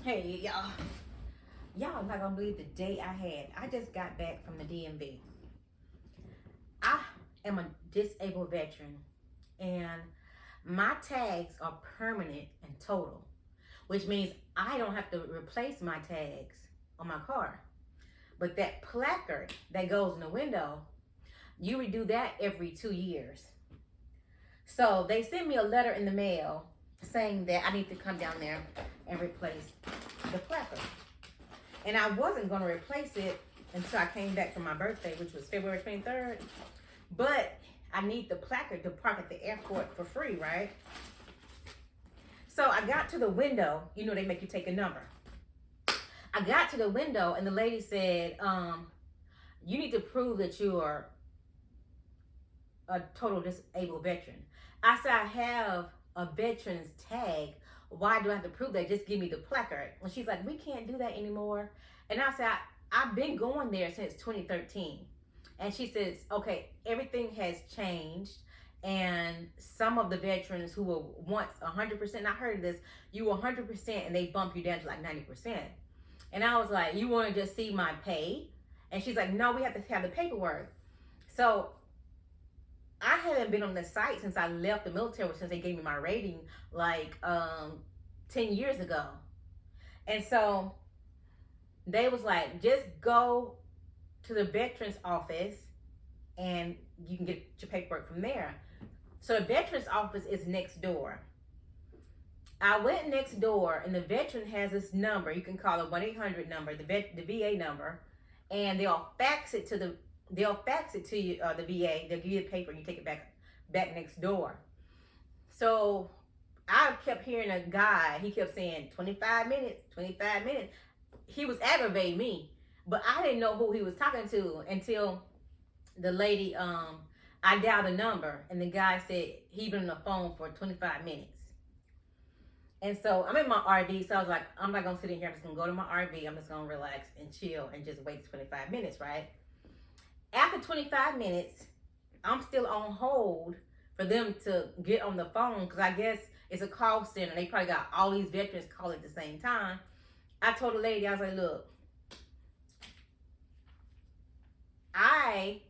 Hey, y'all. Y'all not gonna believe the day I had. I just got back from the DMV. I am a disabled veteran, and my tags are permanent and total, which means I don't have to replace my tags on my car. But that placard that goes in the window, you redo that every 2 years. So they sent me a letter in the mail saying that I need to come down there and replace the placard. And I wasn't going to replace it until I came back from my birthday, which was February 23rd. But I need the placard to park at the airport for free, right? So I got to the window. You know, they make you take a number. I got to the window and the lady said, you need to prove that you are a total disabled veteran. I said, I have a veteran's tag. Why do I have to prove that? Just give me the placard. And she's like, we can't do that anymore. And I said, I've been going there since 2013. And she says, okay, everything has changed. And some of the veterans who were once 100%, I heard this, you were 100% and they bump you down to like 90%. And I was like, you want to just see my pay? And she's like, no, we have to have the paperwork. So I haven't been on the site since I left the military, since they gave me my rating like 10 years ago. And so they was like, just go to the veterans office and you can get your paperwork from there. So the veterans office is next door. I went next door and the veteran has this number. You can call a 1-800 number, the VA number, and they'll fax it to you, the VA. They'll give you the paper and you take it back next door. So I kept hearing a guy, he kept saying 25 minutes, 25 minutes. He was aggravating me, but I didn't know who he was talking to until the lady, I dialed a number and the guy said he'd been on the phone for 25 minutes. And so I'm in my RV, so I was like, I'm not gonna sit in here, I'm just gonna go to my RV, I'm just gonna relax and chill and just wait 25 minutes, right? After 25 minutes, I'm still on hold for them to get on the phone, because I guess it's a call center. They probably got all these veterans calling at the same time. I told the lady, I was like, look, I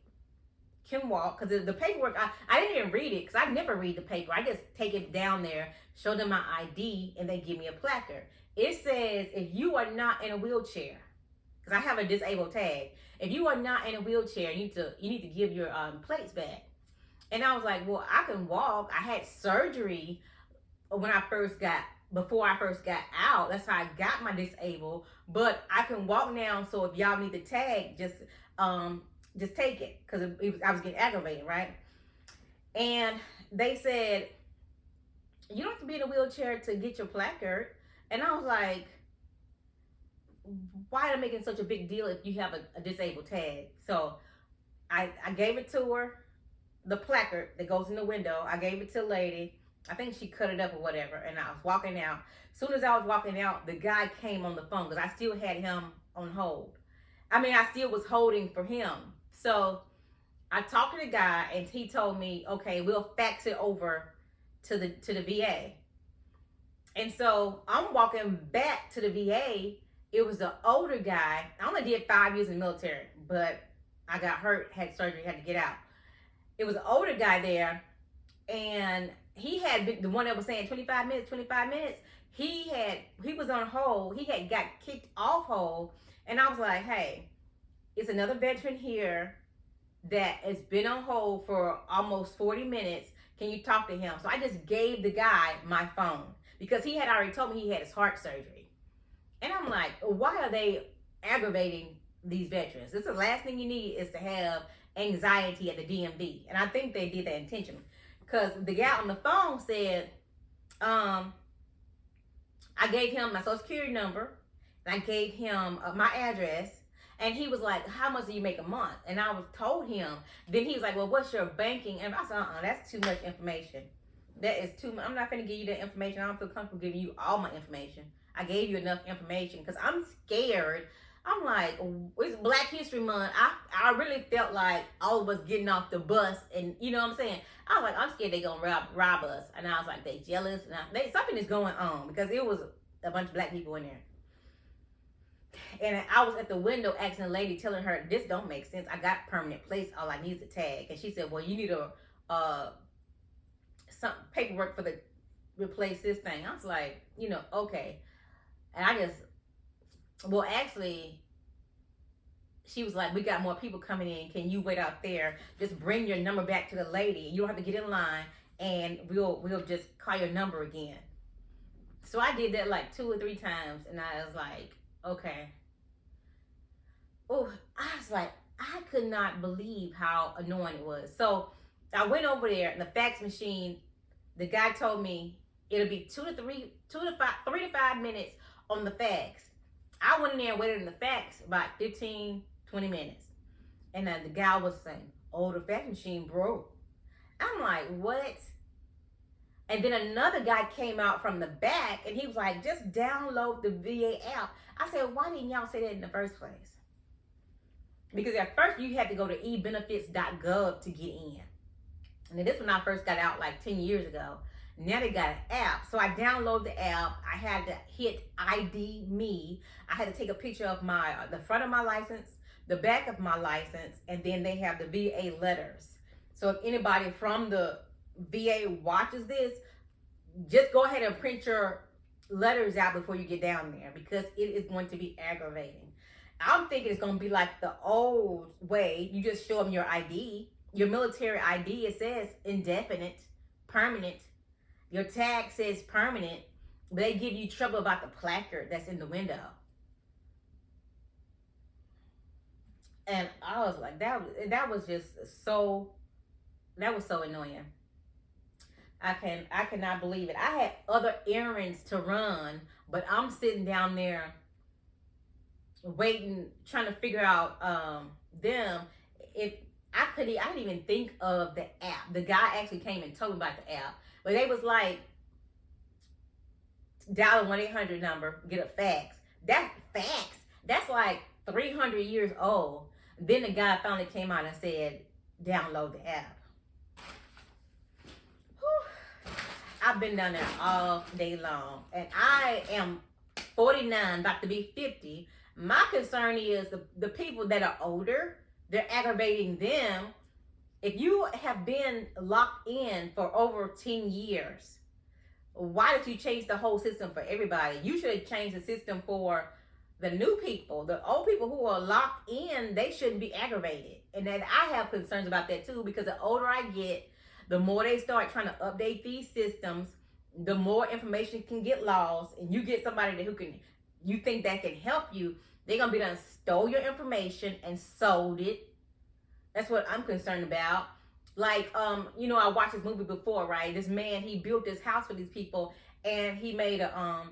can walk, because the paperwork, I didn't even read it, because I never read the paper. I just take it down there, show them my ID, and they give me a placard. It says, if you are not in a wheelchair, because I have a disabled tag, if you are not in a wheelchair, you need to give your plates back. And I was like, well, I can walk. I had surgery before I first got out. That's how I got my disabled. But I can walk now, so if y'all need the tag, just take it, because I was getting aggravated, right? And they said, you don't have to be in a wheelchair to get your placard. And I was like, why are they making such a big deal if you have a disabled tag? So I gave it to her, the placard that goes in the window. I gave it to the lady. I think she cut it up or whatever, and I was walking out. As soon as I was walking out, the guy came on the phone, because I still had him on hold. I mean, I still was holding for him. So I talked to the guy, and he told me, okay, we'll fax it over to the VA. And so I'm walking back to the VA. It was an older guy. I only did 5 years in the military, but I got hurt, had surgery, had to get out. It was an older guy there, and he had been the one that was saying 25 minutes, 25 minutes. He was on hold. He had got kicked off hold, and I was like, hey, it's another veteran here that has been on hold for almost 40 minutes. Can you talk to him? So I just gave the guy my phone, because he had already told me he had his heart surgery. And I'm like, why are they aggravating these veterans? This is the last thing you need, is to have anxiety at the DMV. And I think they did that intentionally, because the guy on the phone said, I gave him my social security number, and I gave him my address, and he was like, how much do you make a month? And I was told him. Then he was like, well, what's your banking? And I said, that's too much information. That is too much. I'm not going to give you that information. I don't feel comfortable giving you all my information. I gave you enough information, because I'm scared. I'm like, it's Black History Month. I really felt like all of us getting off the bus, and you know what I'm saying? I was like, I'm scared they're going to rob us. And I was like, they jealous. Something is going on, because it was a bunch of Black people in there. And I was at the window asking the lady, telling her, this don't make sense. I got permanent place. All I need is a tag. And she said, well, you need some paperwork for the replace this thing. I was like, okay. And I just, well, actually, she was like, we got more people coming in. Can you wait out there? Just bring your number back to the lady. You don't have to get in line, and we'll just call your number again. So I did that like 2 or 3 times, and I was like, okay. Oh, I was like, I could not believe how annoying it was. So I went over there, and the fax machine, the guy told me it'll be 3 to 5 minutes on the fax. I went in there and waited in the fax about 15, 20 minutes. And then the guy was saying, oh, the fax machine broke. I'm like, what? And then another guy came out from the back, and he was like, just download the VA app. I said, why didn't y'all say that in the first place? Because at first you had to go to ebenefits.gov to get in. And then this when I first got out like 10 years ago. Now they got an app. So I downloaded the app. I had to hit ID me. I had to take a picture of the front of my license, the back of my license, and then they have the VA letters. So if anybody from the VA watches this, just go ahead and print your letters out before you get down there, because it is going to be aggravating. I'm thinking it's going to be like the old way. You just show them your ID, your military ID. It says indefinite, permanent. Your tag says permanent, but they give you trouble about the placard that's in the window. And I was like, that was so annoying. I cannot believe it. I had other errands to run, but I'm sitting down there waiting, trying to figure out them. If I didn't even think of the app. The guy actually came and told me about the app, but they was like, dial a 1-800 number, get a fax. That fax, that's like 300 years old. Then the guy finally came out and said, download the app. Whew. I've been down there all day long, and I am 49, about to be 50. My concern is the people that are older, they're aggravating them. If you have been locked in for over 10 years, why did you change the whole system for everybody? You should have changed the system for the new people. The old people who are locked in, they shouldn't be aggravated. And then I have concerns about that too, because the older I get, the more they start trying to update these systems, the more information can get lost, and you get somebody you think that can help you, they're going to be done stole your information and sold it. That's what I'm concerned about. Like, I watched this movie before, right? This man, he built this house for these people, and he made a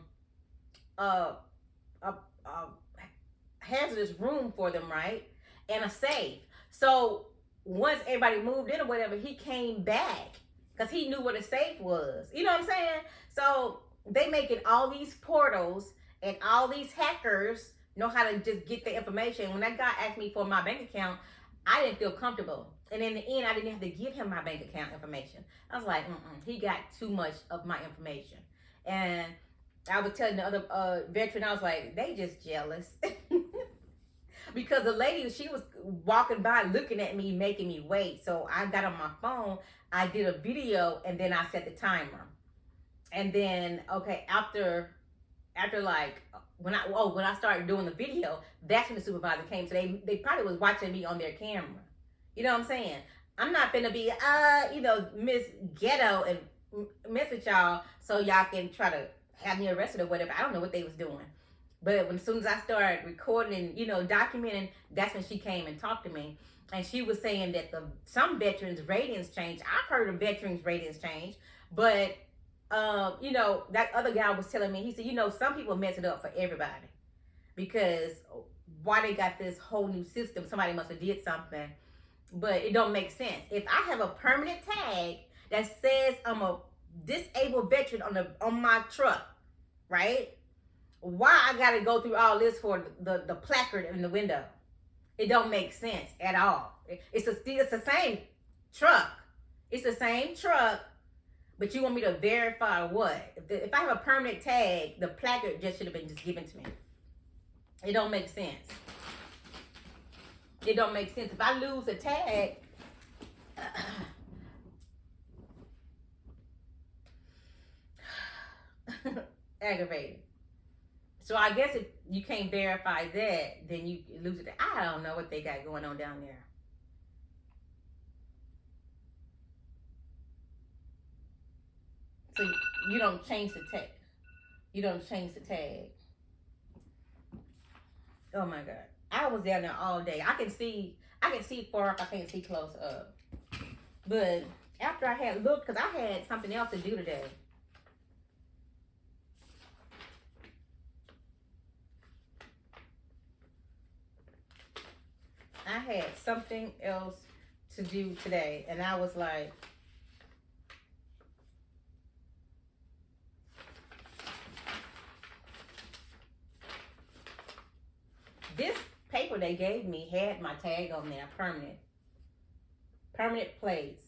hazardous room for them, right? And a safe. So once everybody moved in or whatever, he came back because he knew what a safe was. You know what I'm saying? So they making all these portals, and all these hackers know how to just get the information. When that guy asked me for my bank account, I didn't feel comfortable. And in the end, I didn't have to give him my bank account information. I was like, he got too much of my information. And I was telling the other veteran, I was like, they just jealous. Because the lady, she was walking by looking at me, making me wait. So I got on my phone, I did a video, and then I set the timer. And then, okay, after like, when I started doing the video, that's when the supervisor came. So they probably was watching me on their camera. You know what I'm saying? I'm not finna be, Miss Ghetto and mess with y'all so y'all can try to have me arrested or whatever. I don't know what they was doing. But as soon as I started recording and, documenting, that's when she came and talked to me. And she was saying that some veterans' ratings changed. I've heard of veterans' ratings change. But, that other guy was telling me, he said, some people mess it up for everybody. Because why they got this whole new system, somebody must have did something. But it don't make sense. If I have a permanent tag that says I'm a disabled veteran on my truck, right? Why I gotta go through all this for the placard in the window? It don't make sense at all. It's the same truck. It's the same truck, but you want me to verify what? If I have a permanent tag, the placard just should have been just given to me. It don't make sense. It don't make sense. If I lose a tag, aggravated. So I guess if you can't verify that, then you lose it. I don't know what they got going on down there. So you don't change the tag. You don't change the tag. Oh my God. I was down there all day. I can see far up, I can't see close up. But after I had looked, because I had something else to do today. I had something else to do today, and I was like, this paper they gave me had my tag on there, permanent plates.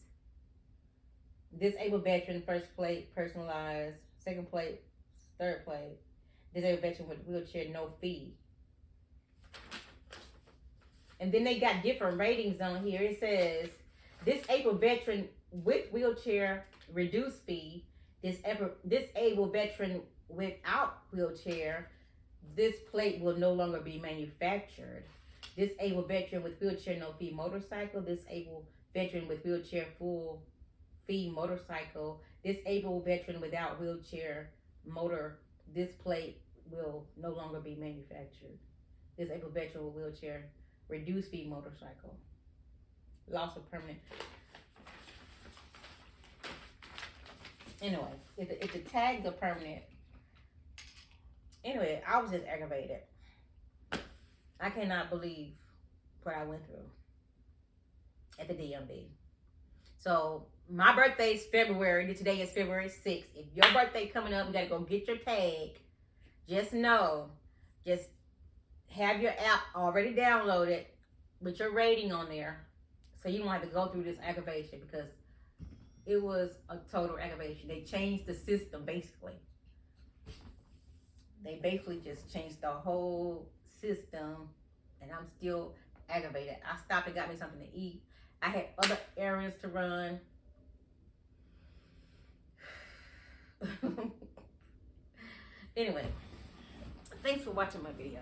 Disabled veteran, first plate, personalized, second plate, third plate. Disabled veteran with wheelchair, no fee. And then they got different ratings on here. It says, disabled veteran with wheelchair, reduced fee. Disabled veteran without wheelchair, this plate will no longer be manufactured. Disabled veteran with wheelchair, no fee motorcycle. Disabled veteran with wheelchair, full fee motorcycle. Disabled veteran without wheelchair, motor. This plate will no longer be manufactured. Disabled veteran with wheelchair, reduced fee motorcycle. Loss of permanent. Anyway, if the tags are permanent. Anyway, I was just aggravated. I cannot believe what I went through at the DMV. So my birthday is February. Today is February 6th. If your birthday coming up, you gotta go get your tag. Just know, just have your app already downloaded with your rating on there, so you don't have to go through this aggravation, because it was a total aggravation. They changed the system basically. They basically just changed the whole system, and I'm still aggravated. I stopped and got me something to eat. I had other errands to run. Anyway, thanks for watching my video.